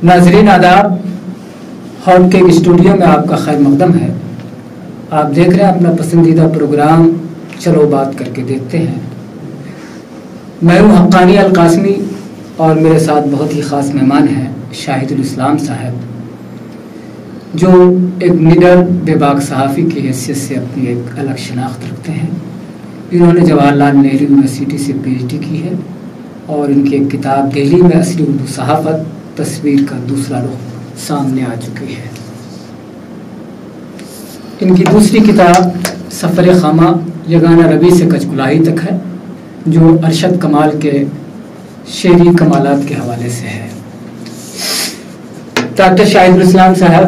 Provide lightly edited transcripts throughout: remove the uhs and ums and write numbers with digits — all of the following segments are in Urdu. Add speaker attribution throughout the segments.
Speaker 1: ناظرین آداب، ہاٹ کیک اسٹوڈیو میں آپ کا خیر مقدم ہے۔ آپ دیکھ رہے ہیں اپنا پسندیدہ پروگرام چلو بات کر کے دیکھتے ہیں۔ میں ہوں حقانی القاسمی اور میرے ساتھ بہت ہی خاص مہمان ہیں شاہد الاسلام صاحب، جو ایک نڈر بے باک صحافی کی حیثیت سے اپنی ایک الگ شناخت رکھتے ہیں۔ انہوں نے جواہر لال نہرو یونیورسٹی سے پی ایچ ڈی کی ہے اور ان کی ایک کتاب دہلی میں اصلی اردو صحافت، تصویر کا دوسرا رخ سامنے آ چکی ہے۔ ان کی دوسری کتاب سفر خامہ یگانہ ربی سے کچ کلاہی تک ہے، جو ارشد کمال کے شعری کمالات کے حوالے سے ہے۔ ڈاکٹر شاہد الاسلام صاحب،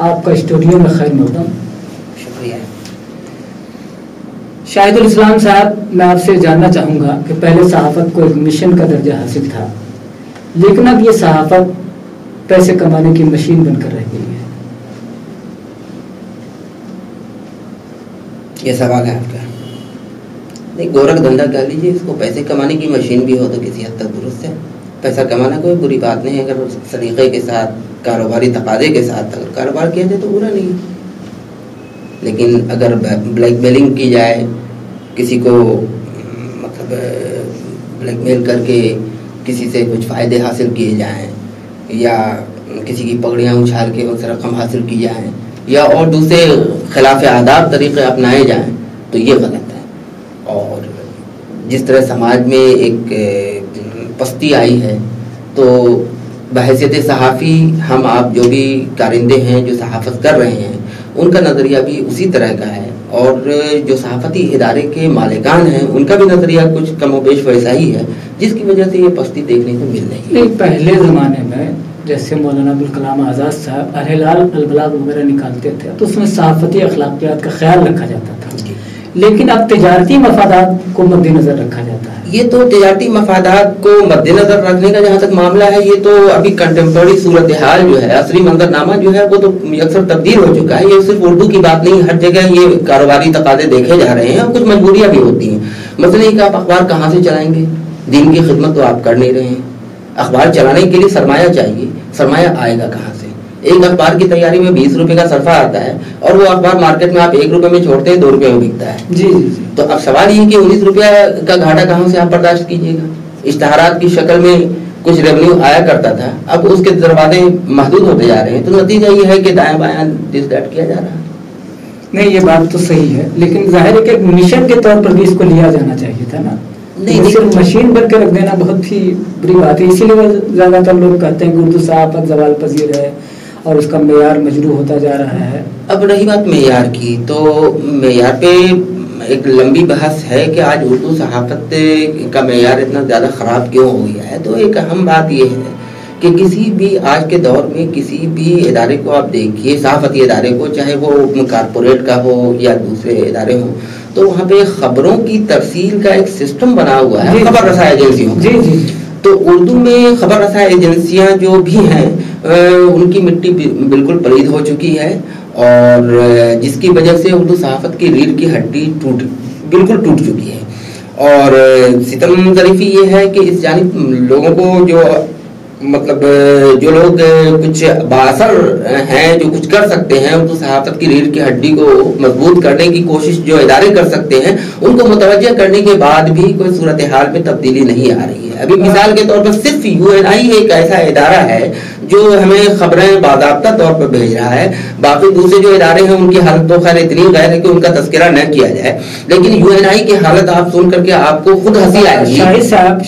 Speaker 1: آپ کا اسٹوڈیو میں خیر مقدم۔
Speaker 2: شکریہ۔
Speaker 1: شاہد الاسلام صاحب، میں آپ سے جاننا چاہوں گا کہ پہلے صحافت کو ایک مشن کا درجہ حاصل تھا، لیکن اب یہ صحافت پیسے کمانے کی مشین بن کر رہ گئی ہے۔
Speaker 2: یہ سوال ہے آپ کا؟ نہیں، گورکھ دھندا کہہ لیجیے اس کو، پیسے کمانے کی مشین بھی ہو تو کسی حد تک درست ہے۔ پیسہ کمانا کوئی بری بات نہیں ہے، اگر سلیقے کے ساتھ، کاروباری تقاضے کے ساتھ اگر کاروبار کیا جائے تو برا نہیں ہے۔ لیکن اگر بلیک میلنگ کی جائے، کسی کو مطلب بلیک میل کر کے کسی سے کچھ فائدے حاصل کیے جائیں، یا کسی کی پگڑیاں اچھال کے ان سے رقم حاصل کی جائیں، یا اور دوسرے خلاف آداب طریقے اپنائے جائیں تو یہ غلط ہے۔ اور جس طرح سماج میں ایک پستی آئی ہے، تو بحیثیت صحافی ہم آپ جو بھی کارندے ہیں جو صحافت کر رہے ہیں، ان کا نظریہ بھی اسی طرح کا ہے، اور جو صحافتی ادارے کے مالکان ہیں ان کا بھی نظریہ کچھ کم و بیش ویسا ہی ہے، جس کی وجہ سے یہ پستی دیکھنے کو مل رہی ہے۔
Speaker 1: پہلے زمانے میں جیسے مولانا ابوالکلام آزاد صاحب الہلال البلاغ وغیرہ نکالتے تھے تو اس میں صحافتی اخلاقیات کا خیال رکھا جاتا تھا، لیکن اب تجارتی مفادات کو مد نظر رکھا جاتا ہے۔
Speaker 2: یہ تو تجارتی مفادات کو مد نظر رکھنے کا جہاں تک معاملہ ہے، یہ تو ابھی کنٹمپرری صورتحال جو ہے، عصری منظرنامہ جو ہے وہ تو اکثر تبدیل ہو چکا ہے۔ یہ صرف اردو کی بات نہیں، ہر جگہ یہ کاروباری تقاضے دیکھے جا رہے ہیں، اور کچھ مجبوریاں بھی ہوتی ہیں۔ مثلا یہ کہ آپ اخبار کہاں سے چلائیں گے؟ دین کی خدمت تو آپ کر نہیں رہے ہیں۔ اخبار چلانے کے لیے سرمایہ چاہیے، سرمایہ آئے گا کہاں سے؟ ایک اخبار کی تیاری میں 20 روپے کا صرفہ آتا ہے، اور وہ اخبار مارکیٹ میں آپ 1 روپے میں چھوڑتے ہیں، 2 روپے میں بکتا ہے۔
Speaker 1: جی جی۔
Speaker 2: تو اب سوال یہ کہ 19 روپیہ کا گھاٹا کہاں سے آپ برداشت کیجیے گا؟ اشتہارات کی شکل میں کچھ ریونیو آیا کرتا تھا، اب اس کے دروازے محدود ہوتے جا رہے ہیں، تو نتیجہ یہ ہے کہ دائیں بائیں دس دیٹ کیا جا رہا ہے۔
Speaker 1: نہیں، یہ بات تو صحیح ہے، لیکن ظاہر ہے کہ مشن کے طور پر بھی اس کو لیا جانا چاہیے تھا نا۔ نہیں، صرف مشین بن کے رکھ دینا بہت ہی بری بات ہے۔ اسی لیے زیادہ تر لوگ کہتے ہیں کہ اردو صحافت زوال پذیر ہے اور اس کا معیار مجروح ہوتا جا رہا ہے۔
Speaker 2: اب رہی بات معیار کی، تو معیار پہ ایک لمبی بحث ہے کہ آج اردو صحافت کا معیار اتنا زیادہ خراب کیوں ہو گیا ہے۔ تو ایک اہم بات یہ ہے کہ کسی بھی آج کے دور میں کسی بھی ادارے کو آپ دیکھیے، صحافتی ادارے کو، چاہے وہ کارپوریٹ کا ہو یا دوسرے ادارے ہوں، تو وہاں پہ خبروں کی ترسیل کا ایک سسٹم بنا ہوا ہے خبر رساں ایجنسیوں کا۔
Speaker 1: جی جی۔
Speaker 2: تو اردو میں خبر رساں ایجنسیاں جو بھی ہیں ان کی مٹی بالکل پلید ہو چکی ہے، اور جس کی وجہ سے اردو صحافت کی ریڑھ کی ہڈی بالکل ٹوٹ چکی ہے۔ اور ستم ظریفی یہ ہے کہ اس جانب لوگوں کو جو لوگ کچھ بااثر ہیں، جو کچھ کر سکتے ہیں، اردو صحافت کی ریڑھ کی ہڈی کو مضبوط کرنے کی کوشش جو ادارے کر سکتے ہیں، ان کو متوجہ کرنے کے بعد بھی کوئی صورتحال میں تبدیلی نہیں آ رہی ہے۔ ابھی مثال کے طور پر صرف UNI ایک ایسا ادارہ ہے جو ہمیں خبریں باضابطہ طور پر بھیج رہا ہے، باقی دوسرے جو ادارے ہیں ان کی حالت تو خیر اتنی غیر ہے کہ ان کا تذکرہ نہ کیا جائے، لیکن UNI کی حالت آپ سن کر کے آپ کو خود ہنسی آئے گی۔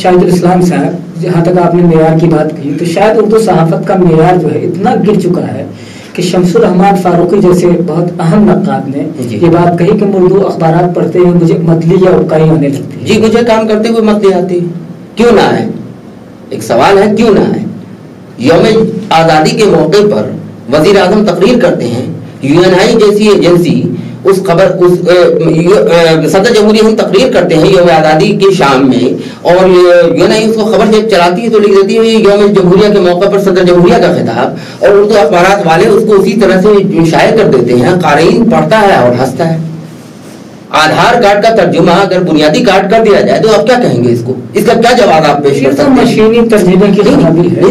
Speaker 1: شاہد الاسلام صاحب، جہاں تک آپ نے معیار کی بات کی، تو شاید اردو صحافت کا معیار جو ہے اتنا گر چکا ہے کہ شمس الرحمان فاروقی جیسے بہت اہم نقاد نے یہ بات کہی کہ اردو اخبارات پڑھتے ہیں مجھے متلی یا اکائی آنے لگتی ہے۔
Speaker 2: جی، مجھے کام کرتے ہوئے متلی آتی ہے، کیوں نہ آئے؟ ایک سوال ہے، کیوں نہ آئے؟ یوم آزادی کے موقع پر وزیر اعظم تقریر کرتے ہیں، UNI جیسی ایجنسی صدر جمہوریہ ہند تقریر کرتے ہیں یوم آزادی کی شام میں، اور UNI اس کو خبر جب چلاتی ہے تو لکھ دیتی ہے یوم جمہوریہ کے موقع پر صدر جمہوریہ کا خطاب، اور اردو اخبارات والے اس کو اسی طرح سے شائع کر دیتے ہیں۔ قارئین پڑھتا ہے اور ہنستا ہے۔ آدھار کارڈ کا ترجمہ اگر بنیادی کارڈ کر دیا جائے تو آپ کیا کہیں گے؟ اس کا کیا جواب آپ پیش کر سکتے ہیں؟
Speaker 1: مشینی ترجمے کی خرابی ہے۔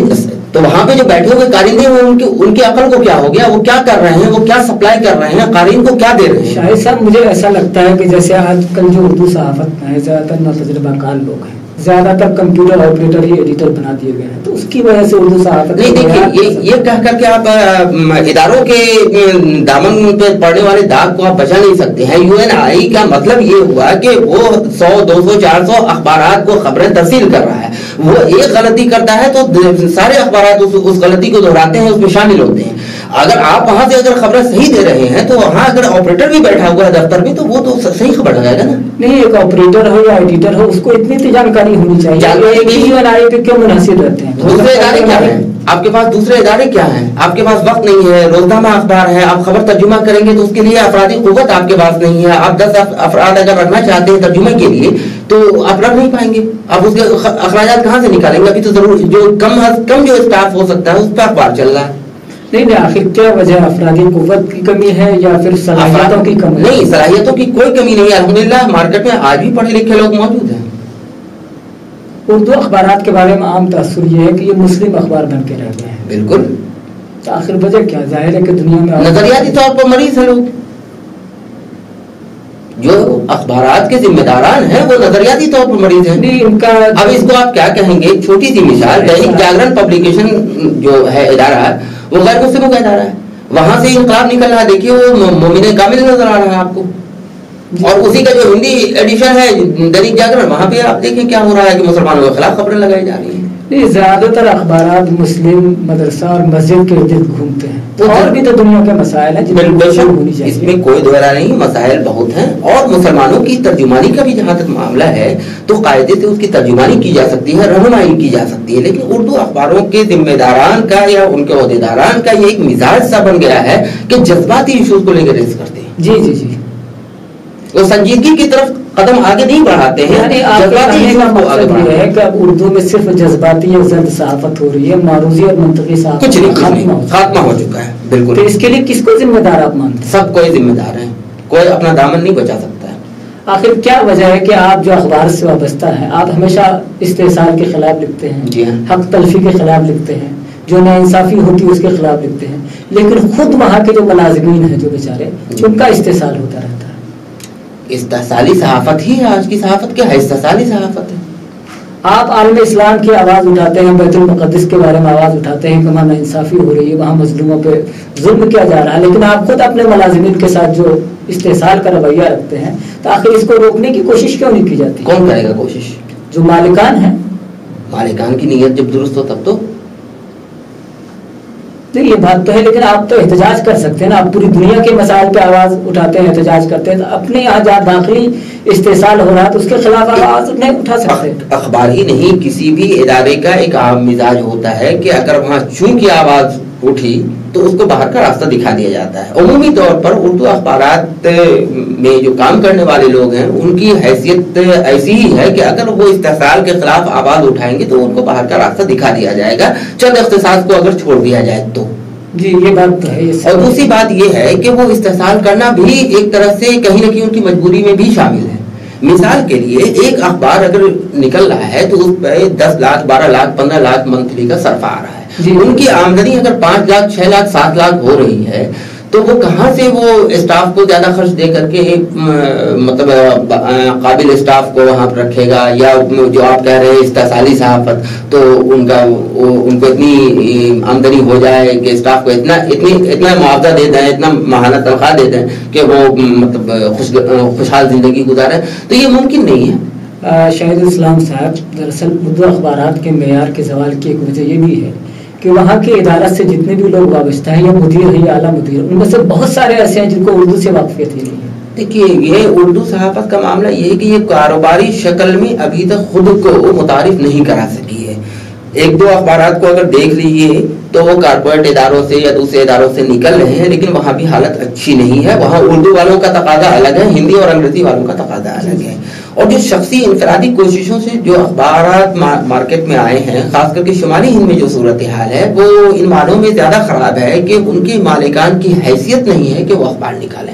Speaker 2: تو وہاں پہ جو بیٹھے ہوئے قارئین ہیں ان کی عقل کو کیا ہو گیا, وہ کیا کر رہے ہیں, وہ کیا سپلائی کر رہے ہیں, قارئین کو کیا دے رہے ہیں.
Speaker 1: شاہد صاحب مجھے ایسا لگتا ہے کہ جیسے آج کل جو اردو صحافت میں ہے زیادہ تر ناتجربہ کار لوگ ہیں, زیادہ تر کمپیوٹر آپریٹر ہی ایڈیٹر بنا دیے گئے ہیں, تو اس کی وجہ سے اردو صحافت
Speaker 2: نہیں. دیکھیے یہ کہہ کر کے آپ اداروں کے دامن پہ پڑنے والے داغ کو آپ بچا نہیں سکتے ہیں. UNI کا مطلب یہ ہوا کہ وہ 100 200 400 اخبارات کو خبریں ترسیل کر رہا ہے. وہ ایک غلطی کرتا ہے تو سارے اخبارات اس غلطی کو دہراتے ہیں, اس میں شامل ہوتے ہیں. اگر آپ وہاں سے اگر خبریں صحیح دے رہے ہیں تو وہاں اگر آپریٹر بھی بیٹھا ہوا ہے دفتر میں تو وہ تو صحیح خبر لگائے گا نا.
Speaker 1: نہیں, ایک آپریٹر ہو یا ایڈیٹر ہو اس کو اتنی تو جانکاری ہونی چاہیے کہ کیوں منحصر رہتے ہیں.
Speaker 2: دوسرے ادارے کیا ہیں آپ کے پاس, دوسرے ادارے کیا ہیں آپ کے پاس؟ وقت نہیں ہے, روزنامہ اخبار ہے, آپ خبر ترجمہ کریں گے تو اس کے لیے افرادی قوت آپ کے پاس نہیں ہے. آپ 10 افراد اگر رکھنا چاہتے ہیں ترجمے کے لیے تو آپ رکھ نہیں پائیں گے. آپ اس کے اخراجات کہاں سے نکالیں گے؟ ابھی تو ضرور جو کم جو اسٹاف ہو سکتا ہے اس پہ اخبار چل رہا ہے.
Speaker 1: نہیں, آخر کیا وجہ, افرادی قوت کی کمی ہے یا پھر صلاحیتوں کی کمی؟
Speaker 2: نہیں, صلاحیتوں کی کوئی کمی نہیں ہے. الحمدللہ مارکیٹ میں آج بھی پڑھے لکھے لوگ موجود ہیں.
Speaker 1: اردو اخبارات کے بارے میں عام تاثر یہ ہے کہ یہ مسلم اخبار بن کے رہ گئے ہیں.
Speaker 2: بالکل.
Speaker 1: تو آخر وجہ کیا؟ ظاہر ہے کہ دنیا میں
Speaker 2: نظریاتی طور پر مریض ہیں لوگ. جو اخبارات کے ذمہ داران ہیں وہ نظریاتی طور پر مریض ہیں.
Speaker 1: ان کا
Speaker 2: اب اس کو آپ کیا کہیں گے؟ ایک چھوٹی سی مثال, دینک جاگرن پبلیکیشن جو ہے ادارہ ہے وہ غیر مسلموں کا ادارہ ہے. وہاں سے انقلاب نکل رہا ہے. دیکھیے وہ مومن کامل نظر آ رہا ہے آپ کو. اور اسی کا جو ہندی ایڈیشن ہے دینک جاگرن, وہاں پہ آپ دیکھیں کیا ہو رہا ہے کہ مسلمانوں کے خلاف خبریں لگائی جا رہی ہیں.
Speaker 1: نہیں, زیادہ تر اخبارات مسلم مدرسہ اور مسجد کے ارد گھومتے ہیں. تو اور بھی تو دنیا کے مسائل ہیں جن میں ہونی چاہیے,
Speaker 2: اس میں کوئی دوہرا نہیں, مسائل بہت ہیں. اور مسلمانوں کی ترجمانی کا بھی جہاں تک معاملہ ہے تو قاعدے سے اس کی ترجمانی کی جا سکتی ہے, رہنمائی کی جا سکتی ہے. لیکن اردو اخباروں کے ذمہ داران کا یا ان کے عہدیداران کا یہ ایک مزاج سا بن گیا ہے کہ جذباتی ایشوز کو لے کے ریز کرتے ہیں.
Speaker 1: جی جی جی,
Speaker 2: وہ سنجیدگی کی طرف قدم آگے نہیں بڑھاتے ہیں.
Speaker 1: جذباتی یہ ہے کہ اب اردو میں صرف جذباتی یا زرد صحافت ہو رہی ہے, معروضی اور منطقی صحافت
Speaker 2: کچھ نہیں, خاتمہ ہو چکا ہے. بالکل.
Speaker 1: تو اس کے لیے کس کو ذمہ دار آپ مانتے ہیں؟
Speaker 2: سب کوئی ذمہ دار ہیں, کوئی اپنا دامن نہیں بچا سکتا ہے.
Speaker 1: آخر کیا وجہ ہے کہ آپ جو اخبار سے وابستہ ہیں آپ ہمیشہ استحصال کے خلاف لکھتے ہیں,
Speaker 2: جی ہاں,
Speaker 1: حق تلفی کے خلاف لکھتے ہیں, جو ناانصافی ہوتی ہے اس کے خلاف لکھتے ہیں, لیکن خود وہاں کے جو ملازمین ہیں جو بیچارے ان کا استحصال ہوتا رہتا ہے.
Speaker 2: استحصالی صحافت ہی ہے آج کی صحافت. کیا ہے استحصالی صحافت ہے؟
Speaker 1: آپ عالم اسلام کی آواز اٹھاتے ہیں, بیت المقدس کے بارے میں آواز اٹھاتے ہیں کہ وہاں ناانصافی ہو رہی ہے, وہاں مظلوموں پہ ظلم کیا جا رہا ہے, لیکن آپ خود اپنے ملازمین کے ساتھ جو استحصال کا رویہ رکھتے ہیں, تو آخر اس کو روکنے کی کوشش کیوں نہیں کی جاتی؟
Speaker 2: کون کرے گا کوشش؟
Speaker 1: جو مالکان ہیں.
Speaker 2: مالکان کی نیت جب درست ہو تب تو.
Speaker 1: یہ بات تو ہے, لیکن آپ تو احتجاج کر سکتے ہیں نا. آپ پوری دنیا کے مسائل پہ آواز اٹھاتے ہیں, احتجاج کرتے ہیں, تو اپنے یہاں جہاں داخلی استحصال ہو رہا ہے تو اس کے خلاف آواز نہیں اٹھا سکتے.
Speaker 2: اخبار ہی نہیں, کسی بھی ادارے کا ایک عام مزاج ہوتا ہے کہ اگر وہاں چونکہ آواز اٹھی تو اس کو باہر کا راستہ دکھا دیا جاتا ہے. عمومی طور پر اردو اخبارات میں جو کام کرنے والے لوگ ہیں ان کی حیثیت ایسی ہی ہے کہ اگر وہ استحصال کے خلاف آواز اٹھائیں گے تو ان کو باہر کا راستہ دکھا دیا جائے گا, چند اختصاص کو اگر چھوڑ دیا جائے تو.
Speaker 1: جی یہ بات تو ہے.
Speaker 2: اور دوسری بات یہ ہے کہ وہ استحصال کرنا بھی ایک طرح سے کہیں نہ کہیں ان کی مجبوری میں بھی شامل ہے. مثال کے لیے ایک اخبار اگر نکل رہا ہے تو اس پہ 10 لاکھ 12 لاکھ 15 لاکھ منتھلی کا صرف آ رہا ہے. ان کی آمدنی اگر 5 لاکھ 6 لاکھ 7 لاکھ ہو رہی ہے تو وہ کہاں سے وہ اسٹاف کو زیادہ خرچ دے کر کے مطلب قابل اسٹاف کو وہاں پر رکھے گا, یا جو آپ کہہ رہے ہیں استحصالی صحافت تو ان کو اتنی آمدنی ہو جائے کہ اسٹاف کو اتنا معاوضہ دے دیں, اتنا ماہانہ تنخواہ دے دیں کہ وہ مطلب خوشحال زندگی گزارے, تو یہ ممکن نہیں ہے.
Speaker 1: شاہد اسلام صاحب, دراصل اردو اخبارات کے معیار کے زوال کی ایک وجہ یہ بھی ہے کہ وہاں کی عدالت سے جتنے بھی لوگ وابستہ ہیں, یا مدیر ہے یا اعلیٰ مدیر, ان میں سے بہت سارے ایسے ہیں جن کو اردو سے واقفیت ہی نہیں ہے.
Speaker 2: دیکھیے یہ اردو صحافت کا معاملہ یہ ہے کہ یہ کاروباری شکل میں ابھی تک خود کو متعارف نہیں کرا سکی ہے. 1-2 اخبارات کو اگر دیکھ لیجیے تو وہ کارپوریٹ اداروں سے یا دوسرے اداروں سے نکل رہے ہیں, لیکن وہاں بھی حالت اچھی نہیں ہے. وہاں اردو والوں کا تقاضا الگ ہے, ہندی اور انگریزی والوں کا تقاضا الگ ہے. اور جو شخصی انفرادی کوششوں سے جو اخبارات مارکیٹ میں آئے ہیں, خاص کر کے شمالی ہند میں جو صورتحال ہے وہ ان معنوں میں زیادہ خراب ہے کہ ان کے مالکان کی حیثیت نہیں ہے کہ وہ اخبار نکالیں.